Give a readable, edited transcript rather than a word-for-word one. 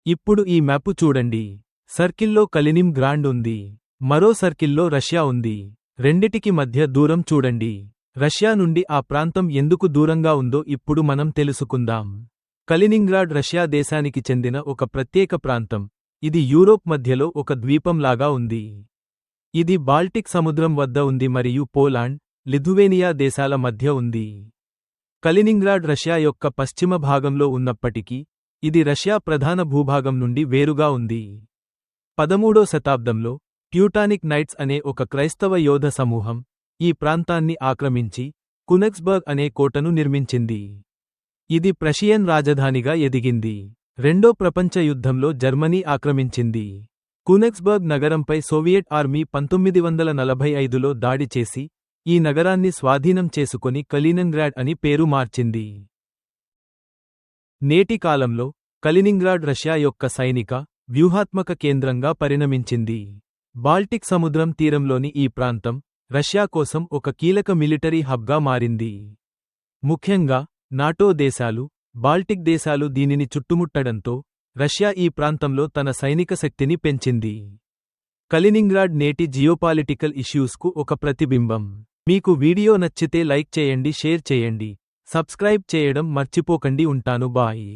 ఇప్పుడు ఈ మ్యాపు చూడండి. సర్కిల్లో కలినిన్ గ్రాండ్ ఉంది. మరో సర్కిల్లో రష్యా ఉంది. రెండిటికి మధ్య దూరం చూడండి. రష్యా నుండి ఆ ప్రాంతం ఎందుకు దూరంగా ఉందో ఇప్పుడు మనం తెలుసుకుందాం. కలినిన్గ్రాడ్ రష్యా దేశానికి చెందిన ఒక ప్రత్యేక ప్రాంతం. ఇది యూరోప్ మధ్యలో ఒక ద్వీపంలాగా ఉంది. ఇది బాల్టిక్ సముద్రం వద్ద ఉంది మరియు పోలాండ్, లిథువేనియా దేశాల మధ్య ఉంది. కలినిన్గ్రాడ్ రష్యా యొక్క పశ్చిమ భాగంలో ఉన్నప్పటికీ, ఇది రష్యా ప్రధాన భూభాగం నుండి వేరుగా ఉంది. 13వ శతాబ్దంలో ట్యూటానిక్ నైట్స్ అనే ఒక క్రైస్తవ యోధ సమూహం ఈ ప్రాంతాన్ని ఆక్రమించి కునెక్స్బర్గ్ అనే కోటను నిర్మించింది. ఇది ప్రషియన్ రాజధానిగా ఎదిగింది. రెండో ప్రపంచ యుద్ధంలో జర్మనీ ఆక్రమించింది. కునెక్స్బర్గ్ నగరంపై సోవియట్ ఆర్మీ 1945లో దాడి చేసి ఈ నగరాన్ని స్వాధీనం చేసుకొని కలినిన్గ్రాడ్ అని పేరు మార్చింది. నేటి కాలంలో కలినిన్గ్రాడ్ రష్యా యొక్క సైనిక, వ్యూహాత్మక కేంద్రంగా పరిణమించింది. బాల్టిక్ సముద్రం తీరంలోని ఈ ప్రాంతం రష్యా కోసం ఒక కీలక మిలిటరీ హబ్గా మారింది. ముఖ్యంగా నాటో దేశాలు, బాల్టిక్ దేశాలు దీనిని చుట్టుముట్టడంతో రష్యా ఈ ప్రాంతంలో తన సైనిక శక్తిని పెంచింది. కలినిన్గ్రాడ్ నేటి జియోపాలిటికల్ ఇష్యూస్కు ఒక ప్రతిబింబం. మీకు వీడియో నచ్చితే లైక్ చేయండి, షేర్ చేయండి, సబ్స్క్రైబ్ చేయడం మర్చిపోకండి. ఉంటాను. బాయ్.